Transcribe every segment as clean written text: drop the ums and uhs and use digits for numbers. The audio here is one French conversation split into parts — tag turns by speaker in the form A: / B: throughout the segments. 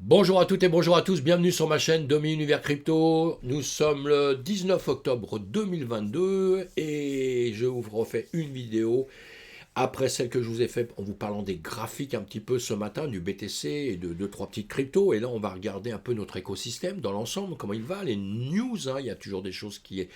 A: Bonjour à toutes et bonjour à tous, bienvenue sur ma chaîne Domi Univers Crypto. Nous sommes le 19 octobre 2022 et je vous refais une vidéo après celle que je vous ai faite en vous parlant des graphiques un petit peu ce matin, du BTC et de deux, trois petites cryptos. Et là, on va regarder un peu notre écosystème dans l'ensemble, comment il va, les news. Il y a toujours des choses qui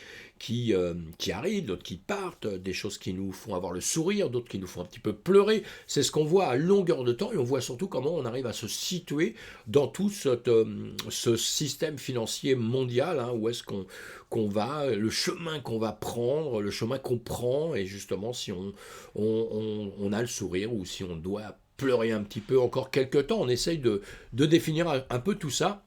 A: arrivent, d'autres qui partent, des choses qui nous font avoir le sourire, d'autres qui nous font un petit peu pleurer. C'est ce qu'on voit à longueur de temps et on voit surtout comment on arrive à se situer dans tout ce système financier mondial, où est-ce qu'on va, le chemin qu'on va prendre, le chemin qu'on prend, et justement si on a le sourire ou si on doit pleurer un petit peu encore quelques temps. On essaye de définir un peu tout ça.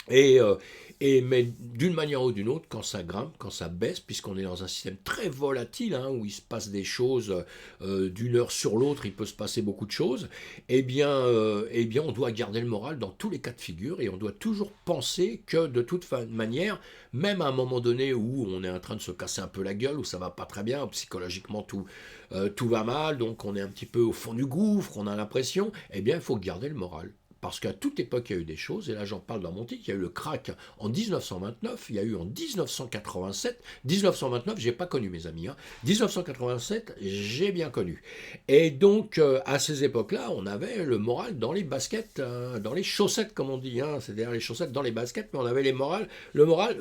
A: Et, euh, mais d'une manière ou d'une autre, quand ça grimpe, quand ça baisse, puisqu'on est dans un système très volatile, où il se passe des choses d'une heure sur l'autre, il peut se passer beaucoup de choses, eh bien, on doit garder le moral dans tous les cas de figure et on doit toujours penser que de toute manière, même à un moment donné où on est en train de se casser un peu la gueule, où ça va pas très bien, psychologiquement tout va mal, donc on est un petit peu au fond du gouffre, on a l'impression, eh bien, il faut garder le moral. Parce qu'à toute époque, il y a eu des choses, et là j'en parle dans mon titre, il y a eu le crack en 1929, il y a eu en 1987, 1929, j'ai pas connu mes amis, 1987, j'ai bien connu. Et donc, à ces époques-là, on avait le moral dans les baskets, dans les chaussettes, comme on dit, c'est-à-dire les chaussettes dans les baskets, mais on avait le moral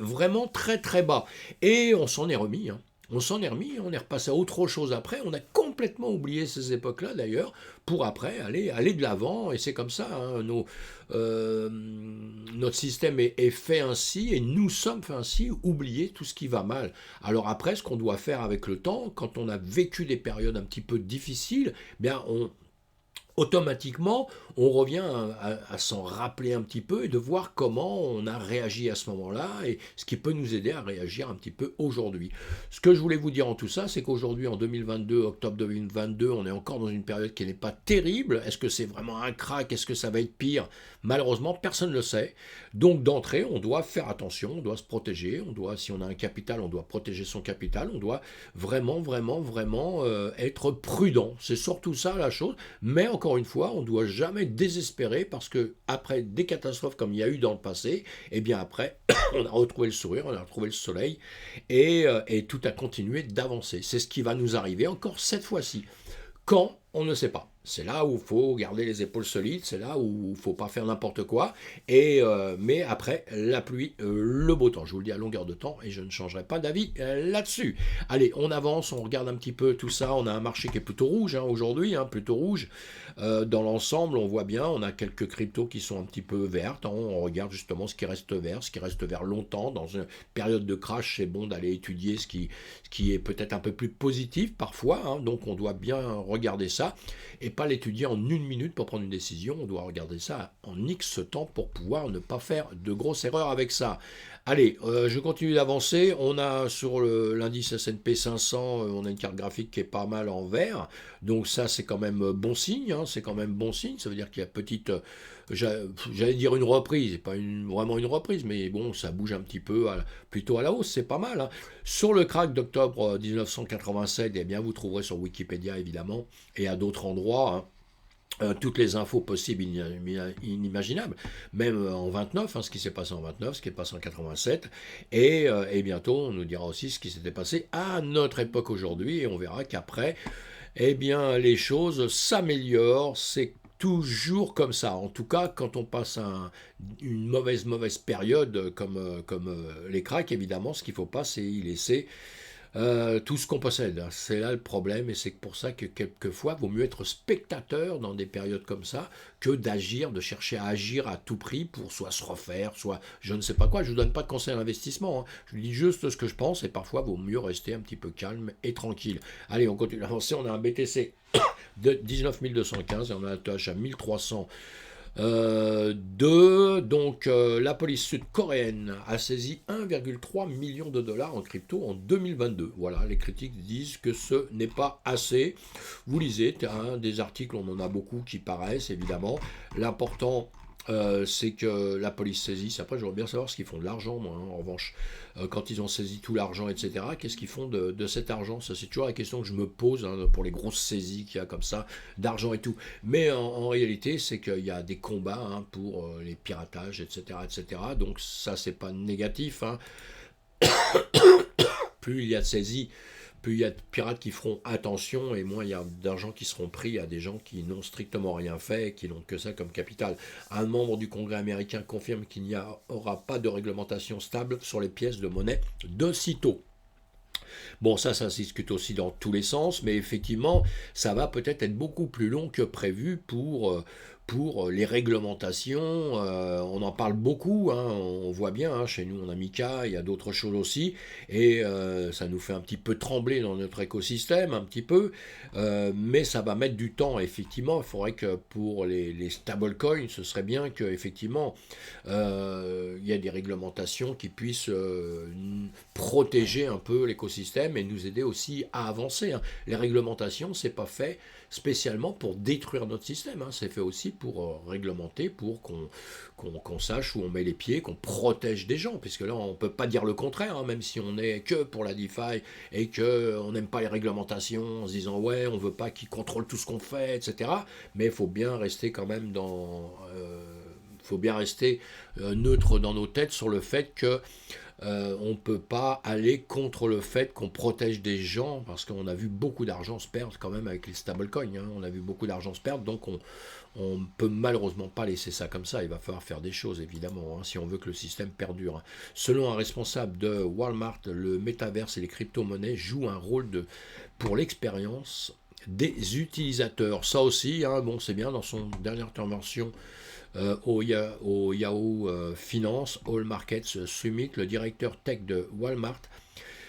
A: vraiment très très bas. Et on s'en est remis, On s'en est remis, on est repassé à autre chose après. On a complètement oublié ces époques-là d'ailleurs, pour après aller de l'avant. Et c'est comme ça, notre système est fait ainsi et nous sommes fait ainsi, oublier tout ce qui va mal. Alors après, ce qu'on doit faire avec le temps, quand on a vécu des périodes un petit peu difficiles, bien automatiquement, on revient à s'en rappeler un petit peu et de voir comment on a réagi à ce moment-là et ce qui peut nous aider à réagir un petit peu aujourd'hui. Ce que je voulais vous dire en tout ça, c'est qu'aujourd'hui, en 2022, octobre 2022, on est encore dans une période qui n'est pas terrible. Est-ce que c'est vraiment un crack? Est-ce que ça va être pire? Malheureusement, personne ne le sait. Donc d'entrée, on doit faire attention, on doit se protéger, si on a un capital, on doit protéger son capital, on doit vraiment être prudent. C'est surtout ça la chose. Mais encore une fois, on ne doit jamais désespérer parce que après des catastrophes comme il y a eu dans le passé, eh bien après, on a retrouvé le sourire, on a retrouvé le soleil et tout a continué d'avancer. C'est ce qui va nous arriver encore cette fois-ci. Quand? On ne sait pas. C'est là où il faut garder les épaules solides, c'est là où il ne faut pas faire n'importe quoi. Mais après, la pluie, le beau temps. Je vous le dis à longueur de temps et je ne changerai pas d'avis là-dessus. Allez, on avance, on regarde un petit peu tout ça. On a un marché qui est plutôt rouge aujourd'hui, plutôt rouge. Dans l'ensemble, on voit bien, on a quelques cryptos qui sont un petit peu vertes. On regarde justement ce qui reste vert, ce qui reste vert longtemps. Dans une période de crash, c'est bon d'aller étudier ce qui est peut-être un peu plus positif parfois. Donc on doit bien regarder ça et pas l'étudier en une minute pour prendre une décision. On doit regarder ça en X temps pour pouvoir ne pas faire de grosses erreurs avec ça. Allez, je continue d'avancer. On a sur l'indice S&P 500, on a une carte graphique qui est pas mal en vert. Donc ça, c'est quand même bon signe. C'est quand même bon signe. Ça veut dire qu'il y a petite, j'allais dire une reprise, c'est pas vraiment une reprise, mais bon, ça bouge un petit peu plutôt à la hausse, c'est pas mal. Sur le crack d'octobre 1987, eh bien, vous trouverez sur Wikipédia évidemment et à d'autres endroits. Toutes les infos possibles inimaginables, même en 29, ce qui s'est passé en 29, ce qui est passé en 87, et bientôt on nous dira aussi ce qui s'était passé à notre époque aujourd'hui, et on verra qu'après, eh bien, les choses s'améliorent, c'est toujours comme ça. En tout cas, quand on passe une mauvaise période comme les cracks, évidemment, ce qu'il ne faut pas, c'est y laisser tout ce qu'on possède. C'est là le problème et c'est pour ça que quelquefois, il vaut mieux être spectateur dans des périodes comme ça que d'agir, de chercher à agir à tout prix pour soit se refaire, soit je ne sais pas quoi. Je ne vous donne pas de conseils d'investissement. Je vous dis juste ce que je pense et parfois, il vaut mieux rester un petit peu calme et tranquille. Allez, on continue d'avancer. On a un BTC de 19 215 et on a un TH à 1300. Donc la police sud-coréenne a saisi 1,3 million de dollars en crypto en 2022. Voilà, les critiques disent que ce n'est pas assez. Vous lisez des articles, on en a beaucoup qui paraissent évidemment. L'important, c'est que la police saisisse. Après, j'aimerais bien savoir ce qu'ils font de l'argent, moi, hein, en revanche. Quand ils ont saisi tout l'argent, etc., qu'est-ce qu'ils font de cet argent? Ça, c'est toujours la question que je me pose, hein, pour les grosses saisies qu'il y a comme ça, d'argent et tout. Mais en réalité, c'est qu'il y a des combats, hein, pour les piratages, etc., etc. Donc ça, c'est pas négatif, hein. Plus il y a de saisies, plus il y a de pirates qui feront attention et moins il y a d'argent qui seront pris à des gens qui n'ont strictement rien fait et qui n'ont que ça comme capital. Un membre du Congrès américain confirme qu'il n'y aura pas de réglementation stable sur les pièces de monnaie de sitôt. Bon, ça se discute aussi dans tous les sens, mais effectivement, ça va peut-être être beaucoup plus long que prévu pour les réglementations. On en parle beaucoup, hein, on voit bien, hein, chez nous en Amica, il y a d'autres choses aussi, et ça nous fait un petit peu trembler dans notre écosystème, un petit peu, mais ça va mettre du temps, effectivement. Il faudrait que pour les stablecoins, ce serait bien qu'effectivement, il y ait des réglementations qui puissent protéger un peu l'écosystème et nous aider aussi à avancer, hein. Les réglementations, c'est pas fait spécialement pour détruire notre système, hein. C'est fait aussi pour réglementer, pour qu'on sache où on met les pieds, qu'on protège des gens, puisque là on ne peut pas dire le contraire, hein, même si on est que pour la DeFi et qu'on n'aime pas les réglementations en se disant ouais on veut pas qu'ils contrôlent tout ce qu'on fait, etc. Mais il faut bien rester quand même faut bien rester neutre dans nos têtes sur le fait que on ne peut pas aller contre le fait qu'on protège des gens, parce qu'on a vu beaucoup d'argent se perdre quand même avec les stablecoins, hein. On a vu beaucoup d'argent se perdre, donc on ne peut malheureusement pas laisser ça comme ça. Il va falloir faire des choses, évidemment, hein, si on veut que le système perdure. Selon un responsable de Walmart, le métaverse et les crypto-monnaies jouent un rôle pour l'expérience des utilisateurs. Ça aussi, hein, bon, c'est bien, dans son dernière intervention au Yahoo Finance All Markets Summit, le directeur tech de Walmart,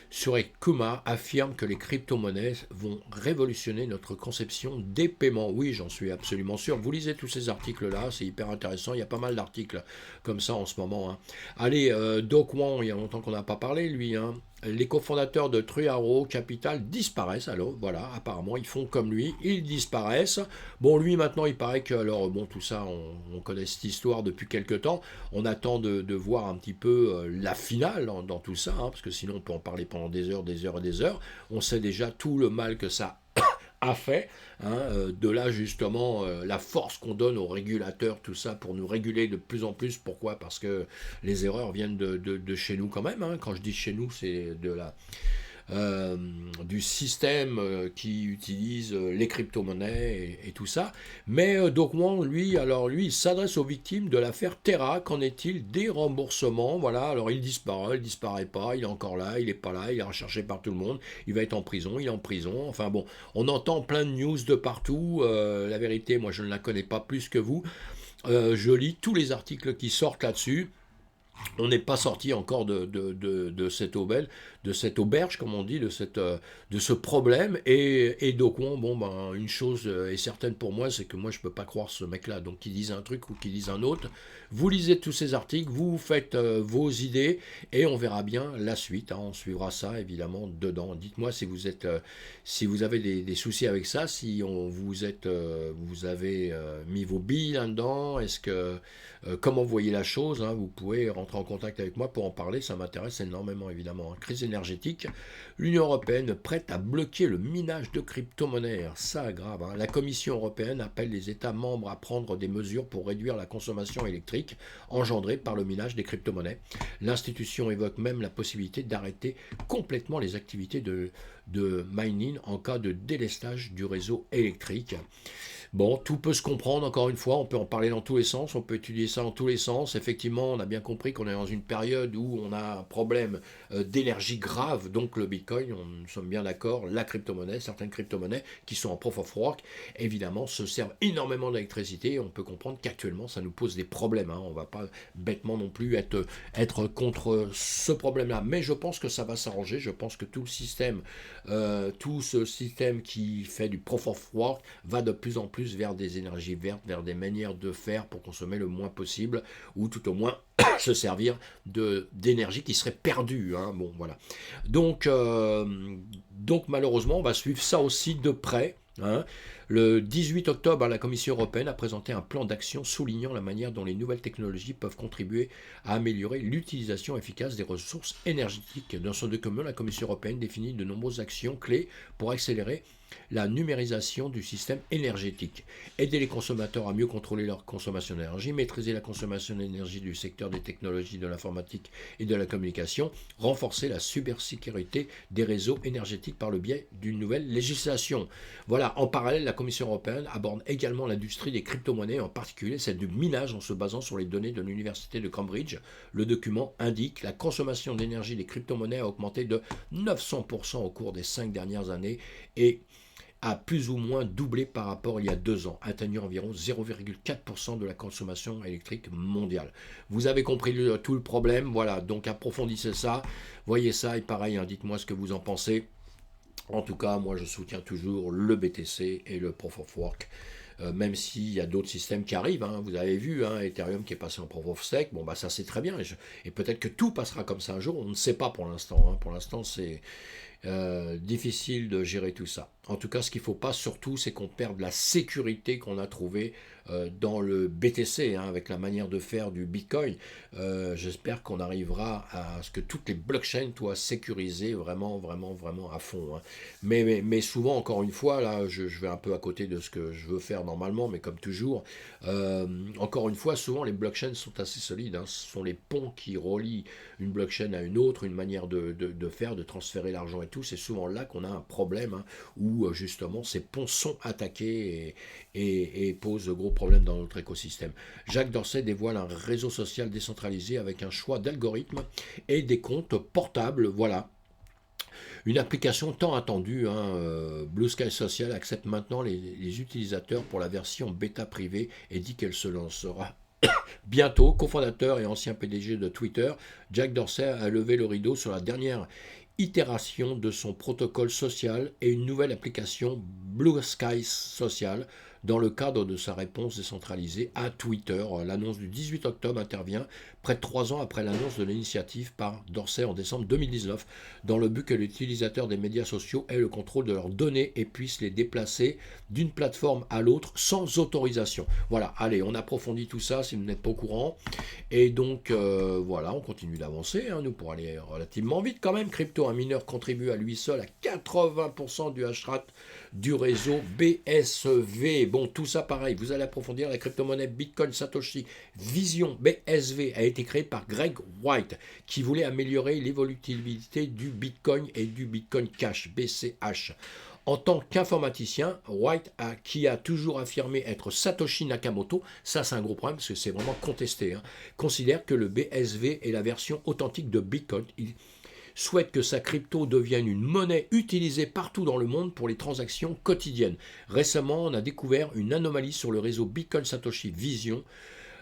A: Surek Kumar, affirme que les crypto-monnaies vont révolutionner notre conception des paiements. Oui, j'en suis absolument sûr. Vous lisez tous ces articles-là, c'est hyper intéressant. Il y a pas mal d'articles comme ça en ce moment, hein. Allez, Do Kwon, il y a longtemps qu'on n'a pas parlé, lui, hein. Les cofondateurs de Truaro Capital disparaissent. Alors voilà, apparemment ils font comme lui, ils disparaissent. Bon, lui maintenant il paraît que, alors bon, tout ça on connaît cette histoire depuis quelques temps. On attend de voir un petit peu la finale dans tout ça, hein, parce que sinon on peut en parler pendant des heures, des heures et des heures. On sait déjà tout le mal que ça a fait, hein, de là justement la force qu'on donne aux régulateurs, tout ça pour nous réguler de plus en plus. Pourquoi? Parce que les erreurs viennent de chez nous quand même, hein. Quand je dis chez nous, c'est du système qui utilise les crypto-monnaies et tout ça. Mais Dokwon, lui, il s'adresse aux victimes de l'affaire Terra. Qu'en est-il des remboursements? Voilà, alors il disparaît pas, il est encore là, il est pas là, il est recherché par tout le monde, il va être en prison, il est en prison. Enfin bon, on entend plein de news de partout. La vérité, moi je ne la connais pas plus que vous. Je lis tous les articles qui sortent là-dessus. On n'est pas sorti encore de cette auberge, comme on dit, de ce problème. Et Dokwon, bon, ben, une chose est certaine pour moi, c'est que moi, je ne peux pas croire ce mec-là. Donc, qu'il dise un truc ou qu'il dise un autre, vous lisez tous ces articles, vous faites vos idées, et on verra bien la suite, hein. On suivra ça, évidemment, dedans. Dites-moi si vous avez des soucis avec ça, si vous avez mis vos billes là-dedans, comment vous voyez la chose, hein. Vous pouvez rentrer en contact avec moi pour en parler, ça m'intéresse énormément, évidemment, hein. Crise énergétique, l'Union européenne prête à bloquer le minage de crypto-monnaies. Ça, grave, hein. La Commission européenne appelle les États membres à prendre des mesures pour réduire la consommation électrique engendrée par le minage des crypto-monnaies. L'institution évoque même la possibilité d'arrêter complètement les activités de mining en cas de délestage du réseau électrique. Bon, tout peut se comprendre, encore une fois, on peut en parler dans tous les sens, on peut étudier ça dans tous les sens. Effectivement, on a bien compris qu'on est dans une période où on a un problème d'énergie grave, donc le Bitcoin, nous sommes bien d'accord, la crypto-monnaie, certaines crypto-monnaies qui sont en proof of work, évidemment, se servent énormément d'électricité, et on peut comprendre qu'actuellement, ça nous pose des problèmes, hein. On ne va pas bêtement non plus être contre ce problème-là, mais je pense que ça va s'arranger, je pense que tout ce système qui fait du proof of work va de plus en plus vers des énergies vertes, vers des manières de faire pour consommer le moins possible, ou tout au moins se servir d'énergie qui serait perdue, hein. Bon, voilà. Donc malheureusement, on va suivre ça aussi de près. hein. Le 18 octobre, la Commission européenne a présenté un plan d'action soulignant la manière dont les nouvelles technologies peuvent contribuer à améliorer l'utilisation efficace des ressources énergétiques. Dans son document, la Commission européenne définit de nombreuses actions clés pour accélérer la numérisation du système énergétique, aider les consommateurs à mieux contrôler leur consommation d'énergie, maîtriser la consommation d'énergie du secteur des technologies de l'informatique et de la communication, renforcer la cybersécurité des réseaux énergétiques par le biais d'une nouvelle législation. Voilà, en parallèle, la Commission européenne aborde également l'industrie des crypto-monnaies, en particulier celle du minage en se basant sur les données de l'université de Cambridge. Le document indique que la consommation d'énergie des crypto-monnaies a augmenté de 900% au cours des 5 dernières années et a plus ou moins doublé par rapport à il y a 2 ans, atteignant environ 0,4% de la consommation électrique mondiale. Vous avez compris tout le problème, voilà, donc approfondissez ça, voyez ça et pareil, hein, dites-moi ce que vous en pensez. En tout cas, moi je soutiens toujours le BTC et le Proof of Work. Même s'il y a d'autres systèmes qui arrivent, hein, vous avez vu, hein, Ethereum qui est passé en Proof of Stake, bon bah ça c'est très bien, et peut-être que tout passera comme ça un jour, on ne sait pas pour l'instant, hein. Pour l'instant c'est difficile de gérer tout ça. En tout cas, ce qu'il ne faut pas surtout, c'est qu'on perde la sécurité qu'on a trouvée dans le BTC, hein, avec la manière de faire du Bitcoin. J'espère qu'on arrivera à ce que toutes les blockchains soient sécurisées vraiment, vraiment, vraiment à fond, hein. Mais souvent, encore une fois, là, je vais un peu à côté de ce que je veux faire normalement, mais comme toujours, encore une fois, souvent les blockchains sont assez solides, hein. Ce sont les ponts qui relient une blockchain à une autre, une manière de faire, de transférer l'argent et tout. C'est souvent là qu'on a un problème, hein, où justement ces ponts sont attaqués et posent de gros problèmes dans notre écosystème. Jacques Dorsey dévoile un réseau social décentralisé avec un choix d'algorithmes et des comptes portables. Voilà. Une application tant attendue, hein, Blue Sky Social accepte maintenant les utilisateurs pour la version bêta privée et dit qu'elle se lancera bientôt. Cofondateur et ancien PDG de Twitter, Jack Dorsey a levé le rideau sur la dernière itération de son protocole social et une nouvelle application Blue Sky Social dans le cadre de sa réponse décentralisée à Twitter. L'annonce du 18 octobre intervient près de 3 ans après l'annonce de l'initiative par Dorsey en décembre 2019, dans le but que l'utilisateur des médias sociaux ait le contrôle de leurs données et puisse les déplacer d'une plateforme à l'autre sans autorisation. Voilà, allez, on approfondit tout ça si vous n'êtes pas au courant. Et donc, voilà, on continue d'avancer, hein, nous, pour aller relativement vite quand même. Crypto, un mineur contribue à lui seul à 80% du hashrate du réseau BSV. Bon, tout ça pareil, vous allez approfondir. La crypto-monnaie Bitcoin Satoshi Vision BSV a été créée par Greg White, qui voulait améliorer l'évolutivité du Bitcoin et du Bitcoin Cash, BCH. En tant qu'informaticien, White, qui a toujours affirmé être Satoshi Nakamoto, ça c'est un gros problème parce que c'est vraiment contesté, hein, considère que le BSV est la version authentique de Bitcoin. Il souhaite que sa crypto devienne une monnaie utilisée partout dans le monde pour les transactions quotidiennes. Récemment, on a découvert une anomalie sur le réseau Bitcoin Satoshi Vision.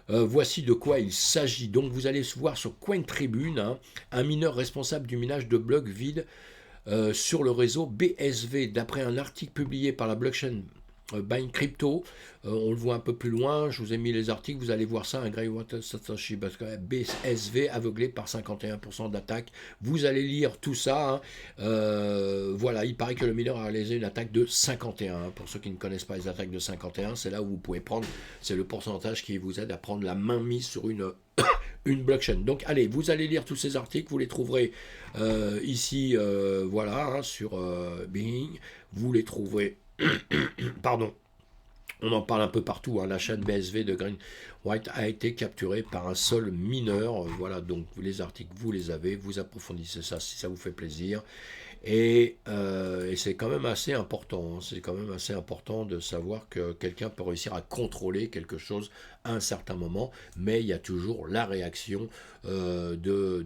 A: Voici de quoi il s'agit. Donc vous allez voir sur CoinTribune, hein, un mineur responsable du minage de blocs vides sur le réseau BSV. D'après un article publié par la blockchain Buying Crypto, on le voit un peu plus loin, je vous ai mis les articles, vous allez voir ça, un Grey Water Satoshi BSV aveuglé par 51% d'attaque. Vous allez lire tout ça, hein. Voilà, il paraît que le mineur a réalisé une attaque de 51. Pour ceux qui ne connaissent pas les attaques de 51, c'est là où vous pouvez prendre, c'est le pourcentage qui vous aide à prendre la main mise sur une blockchain. Donc allez, vous allez lire tous ces articles, vous les trouverez ici, voilà, hein, sur Bing, vous les trouverez, pardon, on en parle un peu partout, hein, la chaîne BSV de Green White a été capturée par un seul mineur, voilà, donc les articles, vous les avez, vous approfondissez ça si ça vous fait plaisir. Et c'est quand même assez important, hein, c'est quand même assez important de savoir que quelqu'un peut réussir à contrôler quelque chose à un certain moment, mais il y a toujours la réaction de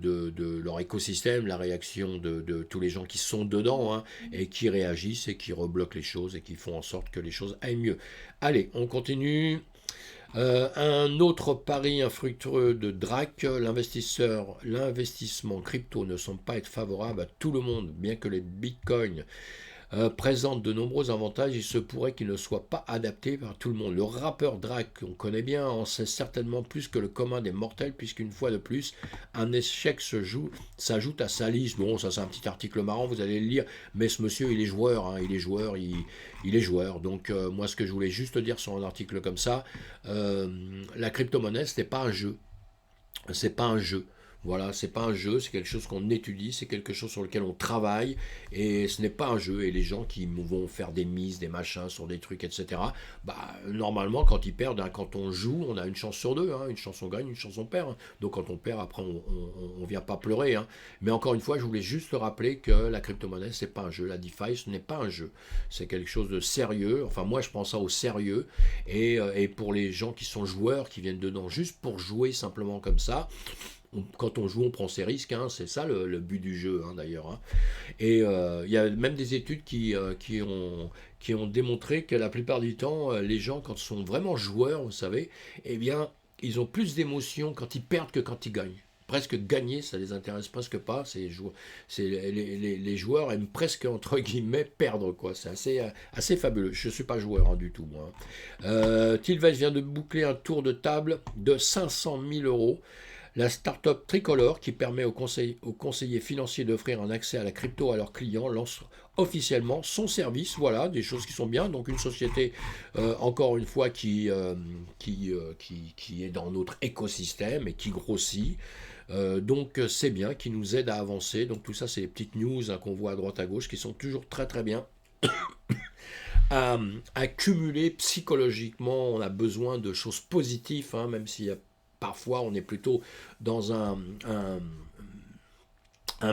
A: leur écosystème, la réaction de tous les gens qui sont dedans, hein, et qui réagissent et qui rebloquent les choses et qui font en sorte que les choses aillent mieux. Allez, on continue. Un autre pari infructueux de Drake, l'investissement crypto ne semble pas être favorable à tout le monde, bien que les bitcoins présente de nombreux avantages, il se pourrait qu'il ne soit pas adapté par tout le monde. Le rappeur Drake, qu'on connaît bien, en sait certainement plus que le commun des mortels, puisqu'une fois de plus, un échec s'ajoute à sa liste. Bon, ça c'est un petit article marrant, vous allez le lire, mais ce monsieur, il est joueur, hein, il est joueur. Donc moi, ce que je voulais juste dire sur un article comme ça, la crypto-monnaie, ce n'est pas un jeu. C'est pas un jeu. Voilà, c'est pas un jeu, c'est quelque chose qu'on étudie, c'est quelque chose sur lequel on travaille, et ce n'est pas un jeu. Et les gens qui vont faire des mises, des machins sur des trucs, etc., bah, normalement, quand ils perdent, hein, quand on joue, on a une chance sur deux, hein, une chance on gagne, une chance on perd. Hein. Donc quand on perd, après, on vient pas pleurer. Hein. Mais encore une fois, je voulais juste rappeler que la crypto-monnaie, c'est pas un jeu. La DeFi, ce n'est pas un jeu. C'est quelque chose de sérieux. Enfin, moi, je prends ça au sérieux. Et pour les gens qui sont joueurs, qui viennent dedans juste pour jouer simplement comme ça, quand on joue, on prend ses risques, hein, c'est ça le but du jeu, hein, d'ailleurs. Hein. Et il y a même des études qui ont démontré que la plupart du temps, les gens, quand ils sont vraiment joueurs, vous savez, eh bien, ils ont plus d'émotions quand ils perdent que quand ils gagnent. Presque gagner, ça les intéresse presque pas. Les joueurs aiment presque, entre guillemets, perdre, quoi. C'est assez fabuleux. Je ne suis pas joueur, hein, du tout, moi. Tilvez vient de boucler un tour de table de 500 000 euros. La start-up Tricolore, qui permet aux conseillers financiers d'offrir un accès à la crypto à leurs clients, lance officiellement son service. Voilà, des choses qui sont bien. Donc une société, encore une fois, qui est dans notre écosystème et qui grossit. Donc c'est bien, qui nous aide à avancer. Donc tout ça, c'est les petites news, hein, qu'on voit à droite à gauche, qui sont toujours très très bien. À cumuler psychologiquement, on a besoin de choses positives, hein, même s'il y a parfois on est plutôt dans un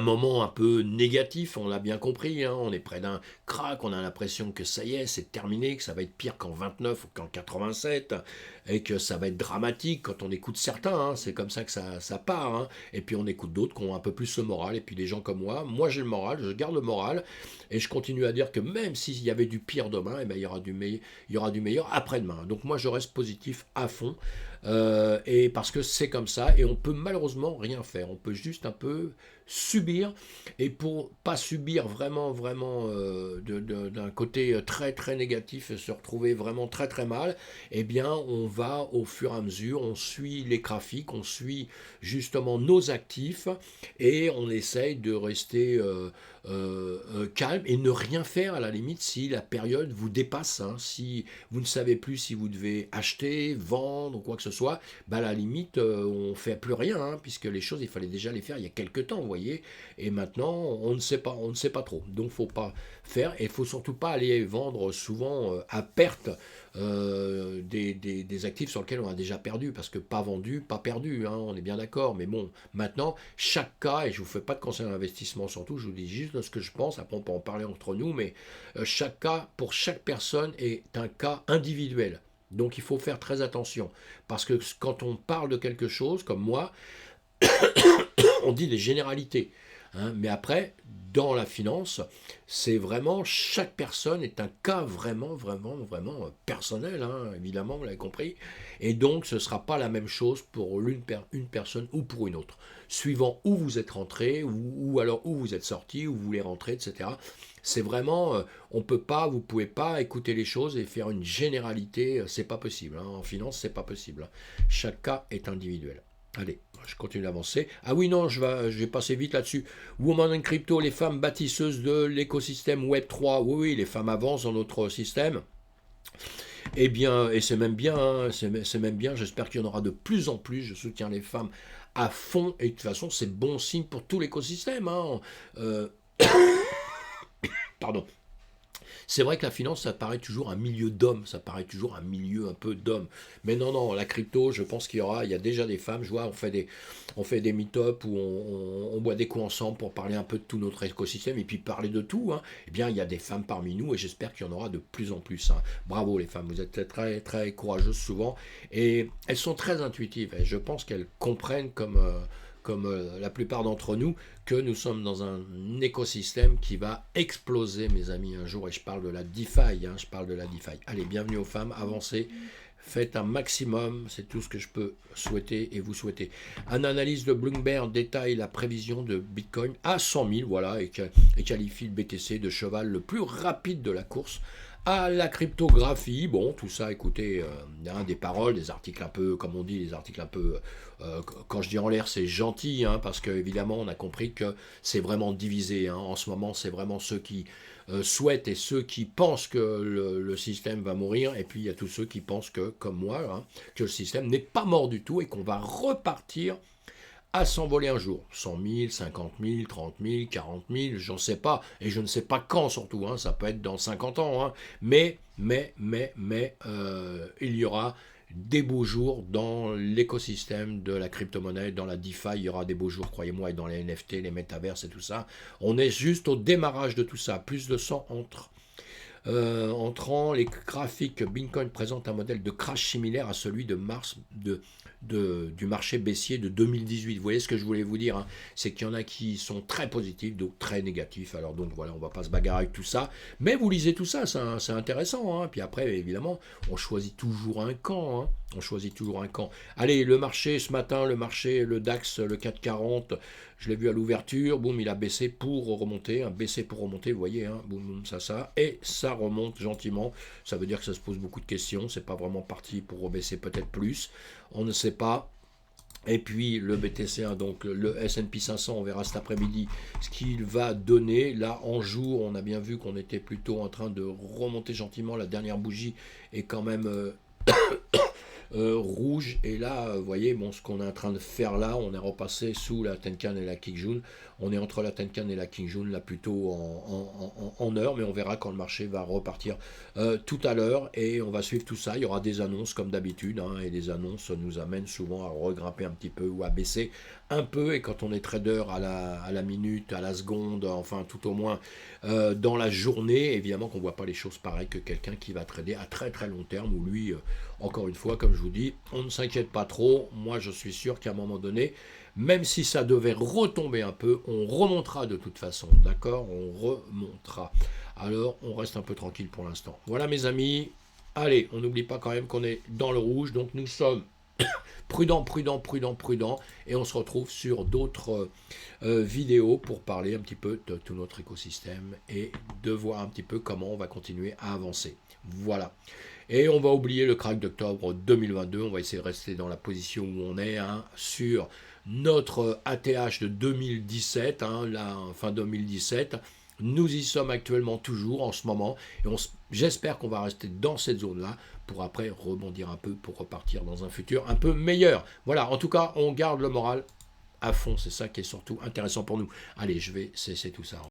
A: moment un peu négatif, on l'a bien compris, hein, on est près d'un crack, on a l'impression que ça y est, c'est terminé, que ça va être pire qu'en 29 ou qu'en 87, et que ça va être dramatique quand on écoute certains, hein, c'est comme ça que ça part, hein, et puis on écoute d'autres qui ont un peu plus ce moral, et puis des gens comme moi j'ai le moral, je garde le moral, et je continue à dire que même s'il y avait du pire demain, eh ben, il y aura du meilleur après-demain, donc moi je reste positif à fond, et parce que c'est comme ça, et on peut malheureusement rien faire, on peut juste un peu subir, et pour pas subir vraiment d'un côté très très négatif et se retrouver vraiment très très mal, eh bien on va au fur et à mesure, on suit les graphiques, on suit justement nos actifs, et on essaye de rester calme et ne rien faire à la limite si la période vous dépasse, hein, si vous ne savez plus si vous devez acheter, vendre ou quoi que ce soit, bah à la limite on ne fait plus rien, hein, puisque les choses il fallait déjà les faire il y a quelques temps, vous voyez, et maintenant on ne sait pas trop, donc faut pas faire, et il faut surtout pas aller vendre souvent à perte des actifs sur lesquels on a déjà perdu, parce que pas vendu, pas perdu, hein, on est bien d'accord, mais bon, maintenant, chaque cas, et je vous fais pas de conseil d'investissement surtout, je vous dis juste ce que je pense, après on peut en parler entre nous, mais chaque cas, pour chaque personne, est un cas individuel. Donc il faut faire très attention, parce que quand on parle de quelque chose, comme moi, on dit des généralités. Hein, mais après, dans la finance, c'est vraiment, chaque personne est un cas vraiment personnel, hein, évidemment, vous l'avez compris. Et donc, ce ne sera pas la même chose pour une personne ou pour une autre. Suivant où vous êtes rentré, ou alors où vous êtes sorti, où vous voulez rentrer, etc. C'est vraiment, vous pouvez pas écouter les choses et faire une généralité, c'est pas possible. Hein, en finance, c'est pas possible. Chaque cas est individuel. Allez, je continue d'avancer. Ah oui, non, je vais passer vite là-dessus. Woman in Crypto, les femmes bâtisseuses de l'écosystème Web3. Oui, les femmes avancent dans notre système. Eh bien, et c'est même bien, hein, c'est même bien. J'espère qu'il y en aura de plus en plus. Je soutiens les femmes à fond. Et de toute façon, c'est bon signe pour tout l'écosystème. Hein. Pardon. C'est vrai que la finance, ça paraît toujours un milieu d'hommes, ça paraît toujours un milieu un peu d'hommes. Mais non, la crypto, je pense il y a déjà des femmes, je vois, on fait des meet-up où on boit des coups ensemble pour parler un peu de tout notre écosystème et puis parler de tout. Hein. Eh bien, il y a des femmes parmi nous et j'espère qu'il y en aura de plus en plus. Hein. Bravo les femmes, vous êtes très, très courageuses souvent et elles sont très intuitives et je pense qu'elles comprennent comme la plupart d'entre nous, que nous sommes dans un écosystème qui va exploser, mes amis, un jour. Et je parle de la DeFi, hein, je parle de la DeFi. Allez, bienvenue aux femmes, avancez, Faites un maximum, c'est tout ce que je peux souhaiter et vous souhaiter. Un analyse de Bloomberg détaille la prévision de Bitcoin à 100 000, voilà, et qualifie le BTC de cheval le plus rapide de la course à la cryptographie. Bon, tout ça, écoutez, des paroles, des articles un peu, comme on dit, des articles un peu, quand je dis en l'air, c'est gentil, hein, parce qu'évidemment, on a compris que c'est vraiment divisé. Hein. En ce moment, c'est vraiment ceux qui souhaitent et ceux qui pensent que le système va mourir, et puis il y a tous ceux qui pensent que, comme moi, hein, que le système n'est pas mort du tout et qu'on va repartir à s'envoler un jour. 100 000, 50 000, 30 000, 40 000, j'en sais pas. Et je ne sais pas quand surtout, hein, ça peut être dans 50 ans. Hein. Mais, il y aura des beaux jours dans l'écosystème de la crypto-monnaie, dans la DeFi, il y aura des beaux jours, croyez-moi, et dans les NFT, les métaverses et tout ça. On est juste au démarrage de tout ça. Plus de 100 entrant, les graphiques Bitcoin présentent un modèle de crash similaire à celui de mars du marché baissier de 2018. Vous voyez ce que je voulais vous dire, hein, c'est qu'il y en a qui sont très positifs, d'autres très négatifs. Alors donc voilà, on ne va pas se bagarrer avec tout ça. Mais vous lisez tout ça, c'est intéressant. Hein. Puis après, évidemment, on choisit toujours un camp. Hein. On choisit toujours un camp. Allez, le marché ce matin, le DAX, le 440, je l'ai vu à l'ouverture, boum, il a baissé pour remonter, baissé pour remonter, vous voyez, hein, boum, boum, ça, et ça remonte gentiment. Ça veut dire que ça se pose beaucoup de questions, c'est pas vraiment parti pour rebaisser peut-être plus, on ne sait pas. Et puis le BTC, donc le S&P 500, on verra cet après-midi ce qu'il va donner. Là, en jour, on a bien vu qu'on était plutôt en train de remonter gentiment. La dernière bougie est quand même rouge. Et là, vous voyez, bon, ce qu'on est en train de faire là, on est repassé sous la Tenkan et la Kijun. On est entre la Tenkan et la Kijun, là plutôt en heure, mais on verra quand le marché va repartir tout à l'heure. Et on va suivre tout ça. Il y aura des annonces comme d'habitude, hein, et les annonces nous amènent souvent à regrimper un petit peu ou à baisser un peu. Et quand on est trader à la minute, à la seconde, enfin tout au moins dans la journée, évidemment qu'on ne voit pas les choses pareilles que quelqu'un qui va trader à très très long terme, où lui, encore une fois, comme je vous dis, on ne s'inquiète pas trop. Moi, je suis sûr qu'à un moment donné, même si ça devait retomber un peu, on remontera de toute façon, d'accord? On remontera. Alors, on reste un peu tranquille pour l'instant. Voilà, mes amis. Allez, on n'oublie pas quand même qu'on est dans le rouge, donc nous sommes prudents, et on se retrouve sur d'autres vidéos pour parler un petit peu de tout notre écosystème et de voir un petit peu comment on va continuer à avancer. Voilà. Et on va oublier le crack d'octobre 2022, on va essayer de rester dans la position où on est, hein, sur notre ATH de 2017, hein, là, fin 2017. Nous y sommes actuellement toujours en ce moment, et j'espère qu'on va rester dans cette zone-là pour après rebondir un peu, pour repartir dans un futur un peu meilleur. Voilà, en tout cas, on garde le moral à fond, c'est ça qui est surtout intéressant pour nous. Allez, je vais cesser tout ça.